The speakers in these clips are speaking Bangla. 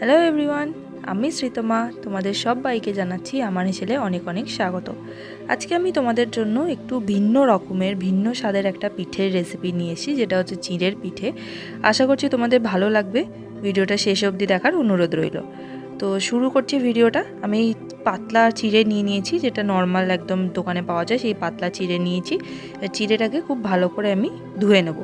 হ্যালো এভরিওয়ান, আমি শ্রীতমা তোমাদের সবাইকে জানাচ্ছি আমার হেসেলে অনেক অনেক স্বাগত। আজকে আমি তোমাদের জন্য একটু ভিন্ন রকমের ভিন্ন স্বাদের একটা পিঠের রেসিপি নিয়ে এসেছি, যেটা হচ্ছে চিঁড়ের পিঠে। আশা করছি তোমাদের ভালো লাগবে। ভিডিওটা শেষ অবধি দেখার অনুরোধ রইল। তো শুরু করছি ভিডিওটা। আমি পাতলা চিড়ে নিয়ে নিয়েছি, যেটা নর্মাল একদম দোকানে পাওয়া যায়, সেই পাতলা চিড়ে নিয়েছি। চিড়েটাকে খুব ভালো করে আমি ধুয়ে নেব।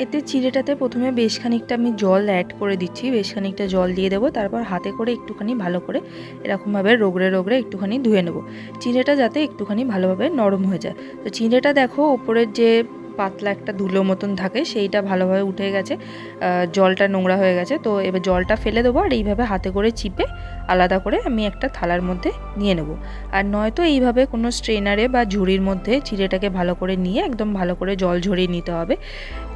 এতে চিড়েটাতে প্রথমে বেশ খানিকটা আমি জল অ্যাড করে দিচ্ছি, বেশ খানিকটা জল দিয়ে দেবো। তারপর হাতে করে একটুখানি ভালো করে এরকমভাবে রগড়ে রগড়ে একটুখানি ধুয়ে নেব, চিড়েটা যাতে একটুখানি ভালোভাবে নরম হয়ে যায়। তো চিড়েটা দেখো ওপরের যে পাতলা একটা ধুলো মতন থাকে সেইটা ভালোভাবে উঠে গেছে, জলটা নোংরা হয়ে গেছে। তো এবার জলটা ফেলে দেবো, আর এইভাবে হাতে করে চিপে আলাদা করে আমি একটা থালার মধ্যে নিয়ে নেব। আর নয়তো এইভাবে কোনো স্ট্রেনারে বা ঝুড়ির মধ্যে চিড়েটাকে ভালো করে নিয়ে একদম ভালো করে জল ঝরিয়ে নিতে হবে।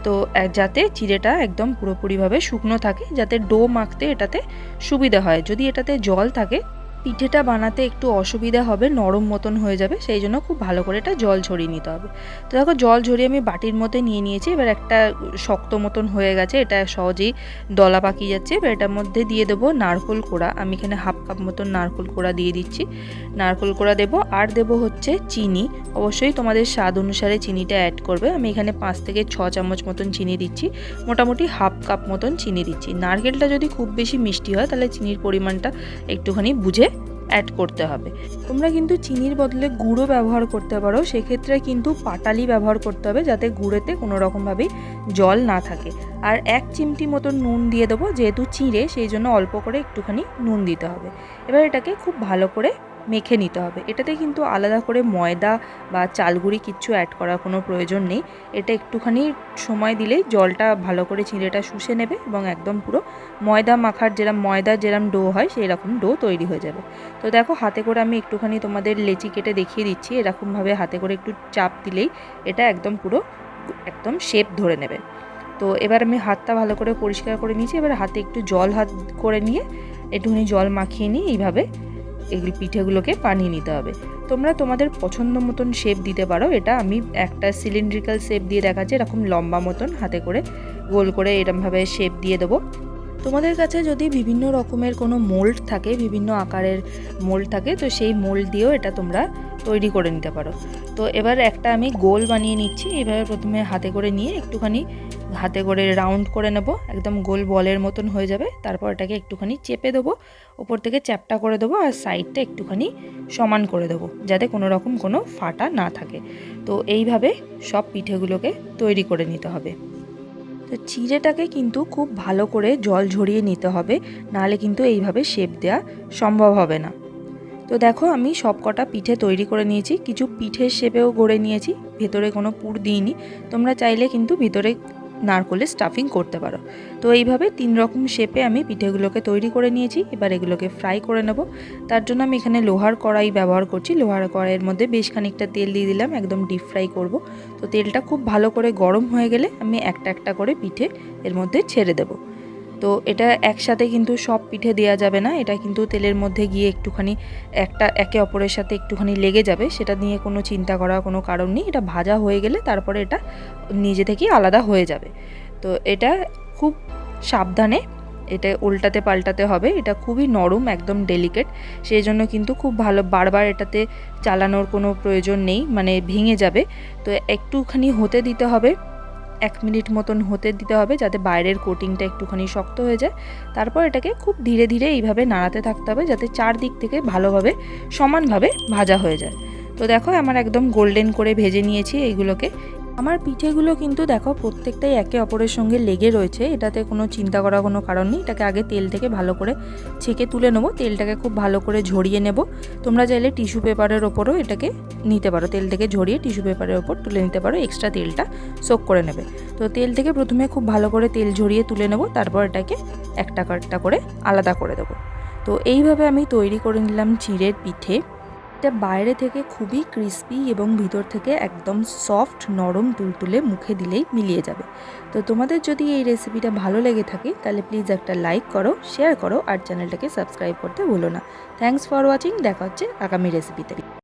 তো যাতে চিড়েটা একদম পুরোপুরিভাবে শুকনো থাকে, যাতে ডো মাখতে এটাতে সুবিধা হয়। যদি এটাতে জল থাকে পিঠেটা বানাতে একটু অসুবিধা হবে, নরম মতন হয়ে যাবে, সেই জন্য খুব ভালো করে এটা জল ঝরিয়ে নিতে হবে। তো দেখো জল ঝরিয়ে আমি বাটির মধ্যে নিয়ে নিয়েছি। এবার একটা শক্ত মতন হয়ে গেছে, এটা সহজেই দলা পাকিয়ে যাচ্ছে। এবার এটার মধ্যে দিয়ে দেবো নারকেল কোড়া। আমি এখানে হাফ কাপ মতন নারকেল কোড়া দিয়ে দিচ্ছি। নারকেল কোড়া দেবো, আর দেবো হচ্ছে চিনি। অবশ্যই তোমাদের স্বাদ অনুসারে চিনিটা অ্যাড করবে। আমি এখানে 5 থেকে 6 চামচ মতন চিনি দিচ্ছি, মোটামুটি হাফ কাপ মতন চিনি দিচ্ছি। নারকেলটা যদি খুব বেশি মিষ্টি হয় তাহলে চিনির পরিমাণটা একটুখানি বুঝে অ্যাড করতে হবে। তোমরা কিন্তু চিনির বদলে গুঁড়ো ব্যবহার করতে পারো, সেক্ষেত্রে কিন্তু পাটালি ব্যবহার করতে হবে, যাতে গুঁড়োতে কোনো রকমভাবেই জল না থাকে। আর 1 চিমটি মতন নুন দিয়ে দেবো, যেহেতু চিঁড়ে সেই জন্য অল্প করে একটুখানি নুন দিতে হবে। এবার এটাকে খুব ভালো করে মেখে নিতে হবে। এটাতে কিন্তু আলাদা করে ময়দা বা চালগুঁড়ি কিচ্ছু অ্যাড করার কোনো প্রয়োজন নেই। এটা একটুখানি সময় দিলেই জলটা ভালো করে চিঁড়েটা শুষে নেবে এবং একদম পুরো ময়দা মাখার ময়দার যেরকম ডো হয় সেই রকম ডো তৈরি হয়ে যাবে। তো দেখো হাতে করে আমি একটুখানি তোমাদের লেচি কেটে দেখিয়ে দিচ্ছি। এরকমভাবে হাতে করে একটু চাপ দিলেই এটা একদম পুরো একদম শেপ ধরে নেবে। তো এবার আমি হাতটা ভালো করে পরিষ্কার করে নিয়েছি। এবার হাতে একটু জল হাত করে নিয়ে একটুখানি জল মাখিয়ে নিয়ে এইভাবে এগুলি পিঠেগুলোকে বানিয়ে নিতে হবে। তোমরা তোমাদের পছন্দ মতন শেপ দিতে পারো। এটা আমি একটা সিলিন্ড্রিক্যাল শেপ দিয়ে দেখাচ্ছি, এরকম লম্বা মতন হাতে করে গোল করে এরকমভাবে শেপ দিয়ে দেবো। তোমাদের কাছে যদি বিভিন্ন রকমের কোনো মোল্ড থাকে, বিভিন্ন আকারের মোল্ড থাকে, তো সেই মোল্ড দিয়েও এটা তোমরা তৈরি করে নিতে পারো। তো এবার একটা আমি গোল বানিয়ে নিচ্ছি। এইভাবে প্রথমে হাতে করে নিয়ে একটুখানি হাতে করে রাউন্ড করে নেব, একদম গোল বলের মতন হয়ে যাবে। তারপর এটাকে একটুখানি চেপে দেবো, ওপর থেকে চ্যাপটা করে দেবো, আর সাইডটা একটুখানি সমান করে দেবো, যাতে কোনো রকম কোনো ফাটা না থাকে। তো এইভাবে সব পিঠেগুলোকে তৈরি করে নিতে হবে। তো চিড়েটাকে কিন্তু খুব ভালো করে জল ঝরিয়ে নিতে হবে, নাহলে কিন্তু এইভাবে শেপ দেওয়া সম্ভব হবে না। তো দেখো আমি সব কটা পিঠে তৈরি করে নিয়েছি, কিছু পিঠের শেপেও গড়ে নিয়েছি, ভেতরে কোনো পুর দিইনি। তোমরা চাইলে কিন্তু ভিতরে নারকেলের স্টাফিং করতে পারো। তো এইভাবে 3 রকম শেপে আমি পিঠেগুলোকে তৈরি করে নিয়েছি। এবার এগুলোকে ফ্রাই করে নেব। তার জন্য আমি এখানে লোহার কড়াই ব্যবহার করছি। লোহার কড়াইয়ের মধ্যে বেশ খানিকটা তেল দিয়ে দিলাম, একদম ডিপ ফ্রাই করব। তো তেলটা খুব ভালো করে গরম হয়ে গেলে আমি একটা একটা করে পিঠে এর মধ্যে ছেড়ে দেবো। তো এটা একসাথে কিন্তু সব পিঠে দেওয়া যাবে না, এটা কিন্তু তেলের মধ্যে গিয়ে একটুখানি একে অপরের সাথে একটুখানি লেগে যাবে, সেটা নিয়ে কোনো চিন্তা করার কোনো কারণ নেই। এটা ভাজা হয়ে গেলে তারপরে এটা নিজে থেকেই আলাদা হয়ে যাবে। তো এটা খুব সাবধানে এটা উল্টাতে পাল্টাতে হবে। এটা খুবই নরম, একদম ডেলিকেট, সেই জন্য কিন্তু খুব ভালো বারবার এটাতে চালানোর কোনো প্রয়োজন নেই, মানে ভেঙে যাবে। তো একটুখানি হতে দিতে হবে, 1 মিনিট মতন হতে দিতে হবে, যাতে বাইরের কোটিংটা একটুখানি শক্ত হয়ে যায়। তারপর এটাকে খুব ধীরে ধীরে এইভাবে নাড়াতে থাকতে হবে, যাতে চারদিক থেকে ভালোভাবে সমানভাবে ভাজা হয়ে যায়। তো দেখো আমার একদম গোল্ডেন করে ভেজে নিয়েছি এইগুলোকে। আমার পিঠেগুলো কিন্তু দেখো প্রত্যেকটাই একে অপরের সঙ্গে লেগে রয়েছে, এটাতে কোনো চিন্তা করার কোনো কারণ নেই। এটাকে আগে তেল থেকে ভালো করে ছেঁকে তুলে নেবো, তেলটাকে খুব ভালো করে ঝরিয়ে নেব। তোমরা চাইলে টিস্যু পেপারের ওপরও এটাকে নিতে পারো, তেল থেকে ঝরিয়ে টিস্যু পেপারের ওপর তুলে নিতে পারো, এক্সট্রা তেলটা সোক করে নেবে। তো তেল থেকে প্রথমে খুব ভালো করে তেল ঝরিয়ে তুলে নেব, তারপর এটাকে একটা একটা করে আলাদা করে দেবো। তো এইভাবে আমি তৈরি করে নিলাম চিঁড়ের পিঠে। এটা বাইরে থেকে খুবই ক্রিস্পি এবং ভিতর থেকে একদম সফট, নরম, তুলতুলে, মুখে দিলেই মিলিয়ে যাবে। তো তোমাদের যদি এই রেসিপিটা ভালো লেগে থাকে তাহলে প্লিজ একটা লাইক করো, শেয়ার করো, আর চ্যানেলটাকে সাবস্ক্রাইব করতে ভুলো না। Thanks for watching. দেখা হচ্ছে আগামী রেসিপিতে।